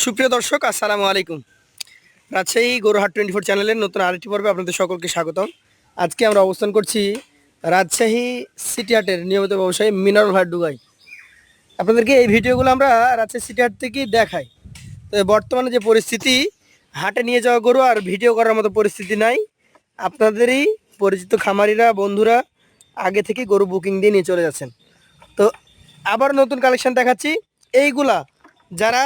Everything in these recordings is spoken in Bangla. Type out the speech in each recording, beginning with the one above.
সুপ্রিয় দর্শক, আসসালামু আলাইকুম। রাজশাহী গরুহাট 24 চ্যানেলের নতুন আরেকটি পর্বে আপনাদের সকলকে স্বাগতম। আজকে আমরা অবস্থান করছি রাজশাহী সিটি হাটের নিয়মিত ব্যবসায়ী মিনারুল হাট ডুগাই। আপনাদেরকে এই ভিডিওগুলো আমরা রাজশাহী সিটি হাট থেকেই দেখাই। তো বর্তমানে যে পরিস্থিতি, হাটে নিয়ে যাওয়া গরু আর ভিডিও করার মতো পরিস্থিতি নাই। আপনাদেরই পরিচিত খামারিরা, বন্ধুরা আগে থেকে গরু বুকিং দিয়ে নিয়ে চলে যাচ্ছেন। তো আবার নতুন কালেকশন দেখাচ্ছি। এইগুলা যারা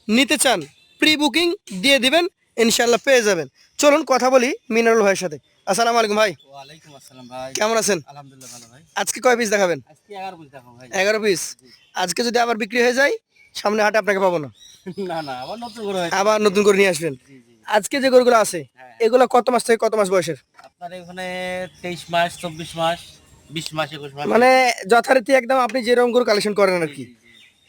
নিতে চান প্রি বুকিং দিয়ে দিবেন, ইনশাল্লাহ পেয়ে যাবেন। চলুন কথা বলি মিনারুল ভাইয়ের সাথে। আসসালামু আলাইকুম ভাই। ওয়ালাইকুম আসসালাম ভাই। কেমন আছেন? আলহামদুলিল্লাহ ভালো ভাই। আজকে কয় পিস দেখাবেন? আজকে 11 পিস দেখাবো ভাই। 11 পিস। আজকে যদি আবার বিক্রি হয়ে যায়, সামনে হাটে আপনাকে পাবো না। না না, আবার নতুন করে হয়েছে। আবার নতুন করে নিয়ে আসবেন। জি জি। আজকে যে গরুগুলো আছে, হ্যাঁ। এগুলো কত মাস থেকে কত মাস বয়সের? আপনার এখানে 23 মাস, 24 মাস, 20 মাস, 21 মাস। মানে যথারীতি একদম আপনি যেরকম গরু কালেকশন করেন আর জি কি। জি জি।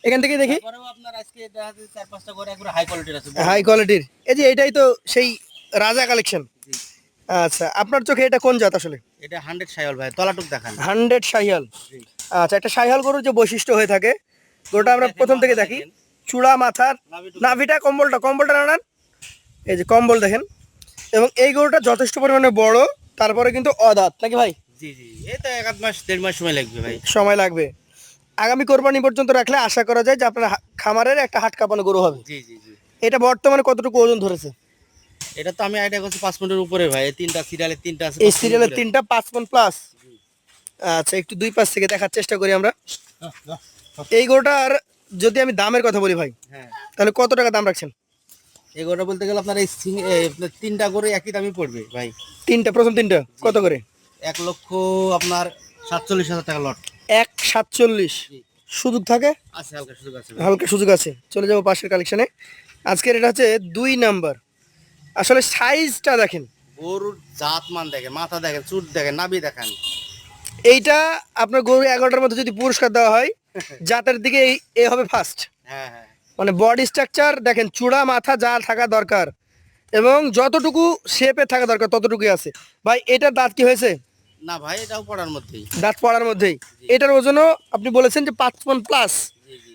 এখান থেকে দেখি তারপরেও আপনার আজকে দেখা যাচ্ছে 4-5টা করে একবারে হাই কোয়ালিটির আছে। হাই কোয়ালিটির। এই যে এটাই তো সেই রাজা কালেকশন। জি। আচ্ছা, আপনার চোখে এটা কোন জাত আসলে? এটা 100 সাইওয়াল ভাই। তলাটুক দেখান। 100 শাহিয়াল। জি। আচ্ছা, একটা শাহিয়াল গরুর যে বৈশিষ্ট্য হয়ে থাকে, গরুটা আমরা দেখেন, প্রথম থেকে মাথা দেখি। দেখেন। চূড়া, মাথার নাভিটুকু। নাভিটা, কম্বলটা নানান, এই যে কম্বল দেখেন। এবং এই গরুটা যথেষ্ট পরিমাণে বড়, তারপরে কিন্তু অদাঁত নাকি ভাই? জি জি। এই তো 1 মাস 1.5 মাস সময় লাগবে ভাই। সময় লাগবে। আগামী কোরবানি পর্যন্ত রাখলে আশা করা যায় যে আপনার খামারের একটা হাট কাঁপানো গরু হবে। জি জি জি। এটা বর্তমানে কতটুকু ওজন ধরেছে? এটা তো আমি আইডিয়া করছি 5 মিনিটের উপরে ভাই। এই তিনটা সিরিয়ালের তিনটা আছে। এই 5 সিরিয়ালের মিনিটের উপরে। 3টা 5 মণ প্লাস। জি। আচ্ছা, একটু দুই পাশ থেকে দেখার চেষ্টা করি আমরা। হ্যাঁ। এই গরুটার যদি আমি দামের কথা বলি ভাই, হ্যাঁ। তাহলে কত টাকা দাম রাখছেন? এগুলো বলতে গেলে আপনার এই আপনার তিনটা করে একই দামই পড়বে ভাই। প্রথম তিনটা কত করে? 1 লক্ষ আপনার 47,000 টাকা লট। 1,47,000। জি। সুযোগ থাকে? আছে, হালকা সুযোগ আছে ভাই। হালকা সুযোগ আছে। চলে যাবো পাশের কালেকশনে। আজকের এটা হচ্ছে 2 নাম্বার। আসলে সাইজটা দেখেন। গরুর জাত মান দেখেন, মাথা দেখেন, চুট দেখেন, নাভি দেখেন। এইটা আপনার গরু 11টার মধ্যে যদি পুরস্কার দেওয়া হয়, জাতের দিকে এ হবে ফার্স্ট। হ্যাঁ হ্যাঁ। মানে বডি স্ট্রাকচার দেখেন, চূড়া মাথা যা থাকা দরকার এবং যতটুকু শেপে থাকা দরকার ততটুকুই আছে। ভাই এটার দাঁত কি হয়েছে? না ভাই, এটাও পড়ার মধ্যেই। দাঁত পড়ার মধ্যেই। এটার ওজনও আপনি বলেছেন যে 5 মণ প্লাস। জি জি।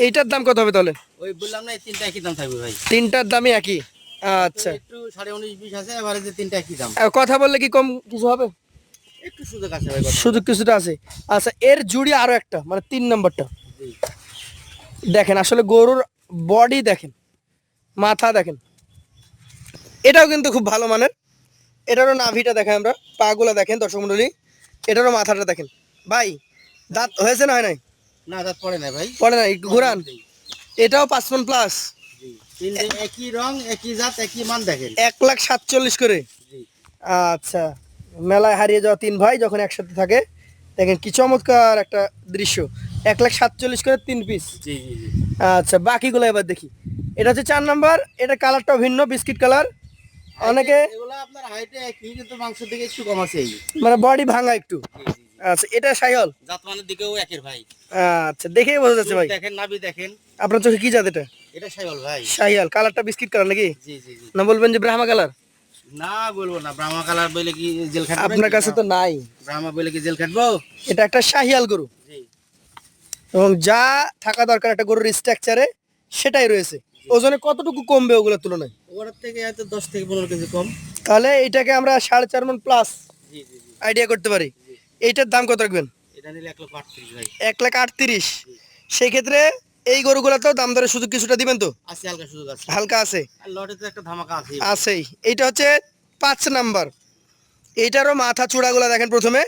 এইটার দাম কত হবে তাহলে? ওই বললাম না, এই তিনটা একই দাম থাকবে ভাই। তিনটার দামই একই। আচ্ছা, একটু 19.5-20 আছে, এবারে যে তিনটা একই দাম। আর কথা বললে কি কম কিছু হবে? একটু সুযোগ আছে ভাই, কথা সুযোগ কিছুটা আছে। আচ্ছা, এর জুড়ি আরো একটা, মানে 3 নম্বরটা জি। দেখেন। আসলে গরুর বডি দেখেন, মাথা দেখেন, এটাও কিন্তু খুব ভালো মানের। এটারও নাভিটা দেখেন, আমরা পাগুলা দেখেন দর্শক মন্ডলী, এটারও মাথাটা দেখেন। ভাই দাঁত হয়েছে না হয় নাই? না, দাঁত পড়ে না ভাই। পড়ে না, একটু ঘুরান। এটাও 5 মণ প্লাস। জি। তিনটে একই রং, একই জাত, একই মান দেখেন। 1,47,000 করে। জি আচ্ছা, মেলায় হারিয়ে যাওয়া 3 ভাই যখন একসাথে থাকে, দেখেন কি চমৎকার একটা দৃশ্য। 1,47,000 করে 3 পিস। জি জি জি। আচ্ছা, বাকিগুলো এবার দেখি। এটা হচ্ছে 4 নাম্বার। এটা কালারটাও ভিন্ন, বিস্কিট কালার। অনেকে এগুলো আপনার হাইটে একই, কিন্তু মাংসের দিকে একটু কম আছে। মানে বডি ভাঙা একটু। জি জি জি। আচ্ছা, এটা শাহিওয়াল। জাতমানের দিকেও একের ভাই। আচ্ছা, দেখেই বোঝা যাচ্ছে চুট ভাই। দেখেন, নাভি দেখেন। আপনার চোখে কি জাত এটা? এটা সাইওয়াল ভাই। শাহিওয়াল। কালারটা বিস্কিট কালার নাকি? জি জি জি। না বলবেন যে ব্রাহ্মা কালার? না বলবো না, ব্রাহ্মা কালার বলে কি জেল খাটবো? আপনার কাছে তো নাই। ব্রাহ্মা বলে কি জেল খাটবো? এটা একটা শাহিয়াল গরু জি। এবং যা থাকা দরকার একটা গরুর স্ট্রাকচারে সেটাই রয়েছে। ওজনে কতটুকু কমবে ওগুলোর তুলনায়? ওর থেকে হয়তো 10 থেকে 15 কেজি কম। তাহলে এটাকে আমরা 4.5 মণ প্লাস জি জি জি আইডিয়া করতে পারি। জি। এইটার দাম কত রাখবেন? এটা নিলে 1,38,000 ভাই। 1,38,000। জি। সেই ক্ষেত্রে এই গরুগুলোতেও দাম দরের সুযোগ কিছুটা দিবেন তো? আছে, হালকা সুযোগ আছে। হালকা আছে। আর লটে তো একটা ধামাকা আছে। আছেই। এইটা হচ্ছে 5 নাম্বার। এইটারও মাথা চূড়াগুলা দেখেন প্রথমে,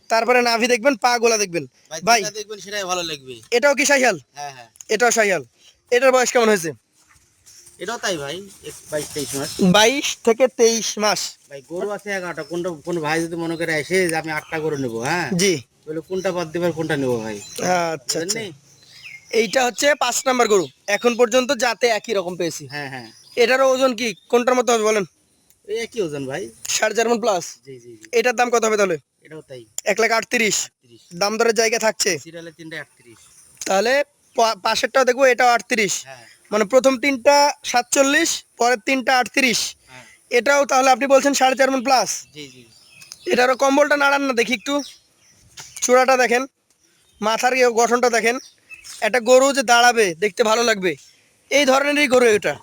তারপরে নাভি দেখবেন, পা গোলা দেখবেন। ভাই ভাই যেটা দেখবেন সেটাই ভালো লাগবে। এটাও কি শাহিয়াল? হ্যাঁ হ্যাঁ। এটাও শাহিয়াল। এটার বয়স কেমন হয়েছে? এটাও তাই ভাই, 22-23 মাস। 22 থেকে 23 মাস। ভাই গরু আছে 11টা, কোনটা কোন ভাই যদি মনে করে এসে যে আমি 8টা গরু নেবো, হ্যাঁ জি। বলে কোনটা বাদ দিবে আর কোনটা নেবো ভাই। আচ্ছা আচ্ছা। বুঝলেন নি? এইটা হচ্ছে 5 নাম্বার গরু। এখন পর্যন্ত যাতে একই রকম পেয়েছি। হ্যাঁ হ্যাঁ। এটারও ওজন কি কোনটার মতো হবে বলেন? এই একই ওজন ভাই। 4.5 মণ প্লাস। জি জি জি। এটার দাম কত হবে তাহলে? এটাও তাই। 1,38,000। 38। দাম দরের জায়গা থাকছে। সিরিয়ালে 3টা 38। তাহলে পাশেরটাও দেখবো, এটাও 38। হ্যাঁ মানে প্রথম 3টা 47, পরের 3টা 38। হ্যাঁ। এটাও তাহলে আপনি বলছেন 4.5 মণ প্লাস। জি জি। এটারও কম্বলটা নাড়ান না দেখি একটু। চূড়াটা দেখেন, মাথার গঠনটা দেখেন। একটা গরু যে দাঁড়াবে দেখতে ভালো লাগবে, এই ধরনেরই গরু এটা,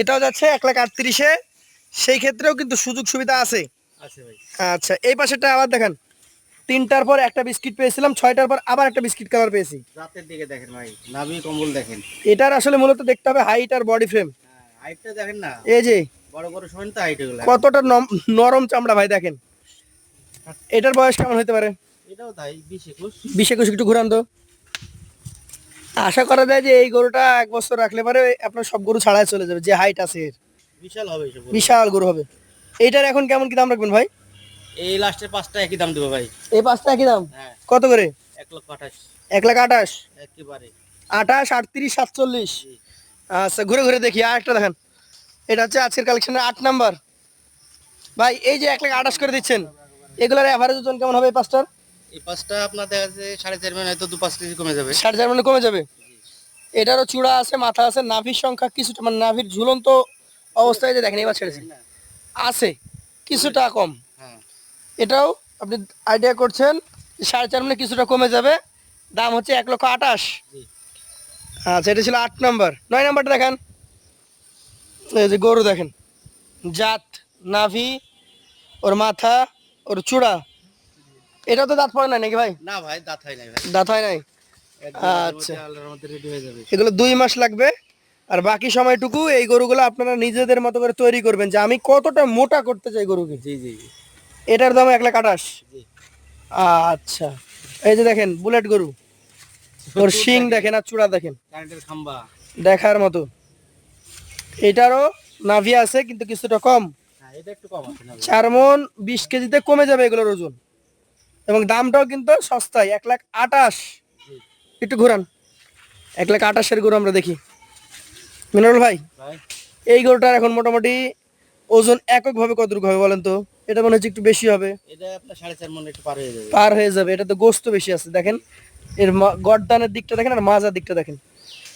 এটাও যাচ্ছে 1,38,000-এ। সেই ক্ষেত্রেও কিন্তু সুযোগ সুবিধা আছে। আছে ভাই। আচ্ছা, এই পাশেরটা আবার দেখেন, 3টার পর একটা বিস্কিট পেয়েছিলাম, 6টার পর আবার একটা বিস্কিট কালার পেয়েছি। রাতের দিকে দেখেন ভাই, নাভি কম্বল দেখেন। এটার আসলে মূলত দেখতে হবে হাইট আর বডি ফ্রেম। হ্যাঁ, হাইটটা দেখেন না, এই যে বড় বড় সমান তো হাইট এগুলো। কতটা নরম চামড়া ভাই দেখেন। এটার বয়স কেমন হতে পারে? এটাও তাই 20-21। 20-21 একটু ঘুরান তো। আশা করা যায় যে এই গরুটা 1 বছর রাখলে পরে আপনার সব গরু ছাড়াই চলে যাবে, যে হাইট আছে এর। বিশাল হবে এসব গরু। বিশাল গরু হবে। এইটার এখন কেমন কি দাম রাখবেন ভাই? এই লাস্টের 5টা একই দাম দেবো ভাই। এই 5টা একই দাম? হ্যাঁ, কত করে? 1,28,000 1,28,000, একেবারে। 28, 38, 47। জি। আচ্ছা, ঘুরে ঘুরে দেখি আর একটা দেখেন। এটা হচ্ছে আজকের কালেকশনের 8 নাম্বার। ভাই এই যে 1,28,000 করে দিচ্ছেন, এগুলোর অ্যাভারেজ ওজন কেমন হবে এই 5টার? এই 5টা আপনার দেখা যাচ্ছে 4.5 মানে হয়তো 2-5 কেজি কমে যাবে। 4.5 মানে কমে যাবে। এটারও চূড়া আছে, মাথা আছে, নাভির সংখ্যা কিছুটা, মানে নাভির ঝুলন্ত অবস্থায় যে দেখেন এবার ছেড়েছে আছে, কিছুটা কম। হ্যাঁ, এটাও আপনি আইডিয়া করছেন 4.5 মানে কিছুটা কমে যাবে। দাম হচ্ছে 1,28,000। জি। আচ্ছা, এটা ছিল 8 নাম্বার। 9 নাম্বারটা দেখেন, এই যে গরু দেখেন, জাত, নাভি, ওর মাথা, ওর চূড়া। এটা তো দাঁত পড়ে না নাকি ভাই? না ভাই, দাঁত হয় নাই ভাই। দাঁত হয় নাই। একদম আচ্ছা, আল্লাহর মধ্যে রেডি হয়ে যাবে। এগুলো 2 মাস লাগবে। আর বাকি সময়টুকু এই গরুগুলো আপনারা নিজেদের মতো করে তৈরি করবেন, যে আমি কতটা মোটা করতে চাই গরুকে। জি জি জি এটার দাম 1,28,000। জি। আচ্ছা, এই যে দেখেন বুলেট গরু, ওর শিং দেখেন আর চূড়া দেখেন, কারেন্টের খাম্বা। দেখার মতো। এটারও নাভি আছে কিন্তু কিছুটা কম। হ্যাঁ, এটা একটু কম আছে না ভাই? 4 মণ 20 কেজিতে কমে যাবে এগুলোর ওজন। এবং দামটাও কিন্তু সস্তায়, 1,28,000। জি একটু ঘোরান, 1,28,000-এর গরু আমরা দেখি। মিনারুল ভাই, ভাই। এই গরুটার এখন মোটামুটি ওজন এককভাবে কতটুকু হবে বলেন তো? এটা মনে হচ্ছে একটু বেশি হবে। এটা আপনার 4.5 মণ একটু পার হয়ে যাবে। পার হয়ে যাবে, এটা তো গোস্ত বেশি আছে দেখেন। এর গর্দানের দিকটা দেখেন আর মাজার দিকটা দেখেন,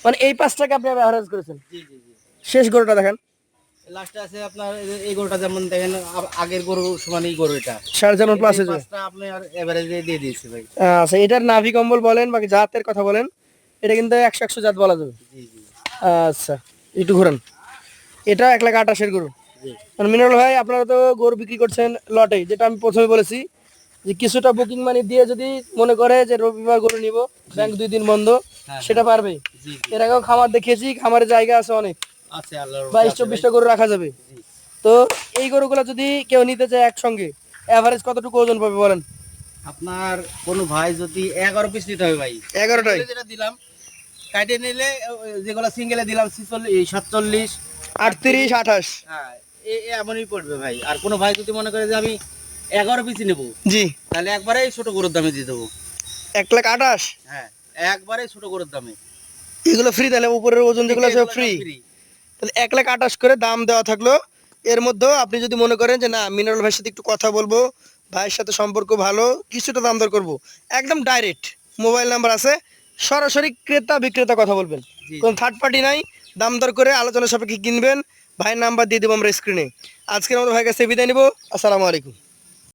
মানে এই 5টাকে আপনি অ্যাভারেজ করেছেন। জি জি জি। শেষ গরুটা দেখেন, লাস্টে আছে আপনার এই গরুটা, যেমন দেখেন আগের গরু সমানই গরু এটা। 4.5 প্লাস হয়ে যাবে। 5টা আপনি আর এভারেজে দিয়ে দিয়েছি ভাই। আচ্ছা, এটার নাভি কম্বল বলেন, বাকি জাতের কথা বলেন, এটা কিন্তু 100 জাত বলা যাবে। জি জি আচ্ছা, একটু ঘুরান। এটা 1,28,000-এর গরু। জি মানে মিনারুল ভাই, আপনারা তো গরু বিক্রি করছেন লটে, যেটা আমি প্রথমে বলেছি, যে কিছুটা বুকিং মানি দিয়ে যদি মনে করে যে রবিবার গরু নিব, ব্যাংক 2 দিন বন্ধ, হ্যাঁ, সেটা পারবে। জি জি। এর আগেও খামার দেখিয়েছি, খামারে জায়গা আছে অনেক, আছে আল্লাহর 22-24টা গরু রাখা যাবে। জি। তো এই গরুগুলো যদি কেউ নিতে চায় একসঙ্গে, এভারেজ কতটুকু ওজন পাবে বলেন? আপনার কোনো ভাই যদি 11 পিস নিতে হবে ভাই, 11টাই যেটা দিলাম কাটে নিলে, যেগুলো সিঙ্গেলে দিলাম 47, 38, 28। হ্যাঁ, এমনই পড়বে ভাই। আর কোনো ভাই যদি মনে করে যে আমি 11 পিস নেবো, জি, তাহলে একবারেই ছোট গরুর দামে দিয়ে দেবো। 1,28,000। হ্যাঁ, একবারেই ছোট গরুর দামে। এগুলো ফ্রি, তাহলে উপরের ওজন যেগুলো আছে এগুলো ফ্রি। সব free। তাহলে 1,28,000 করে দাম দেওয়া থাকলো। এর মধ্যেও আপনি যদি মনে করেন যে না, মিনারুল ভাইয়ের সাথে একটু কথা বলবো, ভাইয়ের সাথে সম্পর্ক ভালো, কিছুটা দাম দর করবো, একদম ডাইরেক্ট মোবাইল নাম্বার আছে, সরাসরি ক্রেতা বিক্রেতা কথা বলবেন, জি, কোনো থার্ড পার্টি নাই। দাম দর করে আলোচনা সাপেক্ষে কিনবেন। ভাইয়ের নাম্বার দিয়ে দেবো আমরা স্ক্রিনে। আজকের মতো ভাইয়ের কাছে বিদায় নিব। আসসালামু আলাইকুম।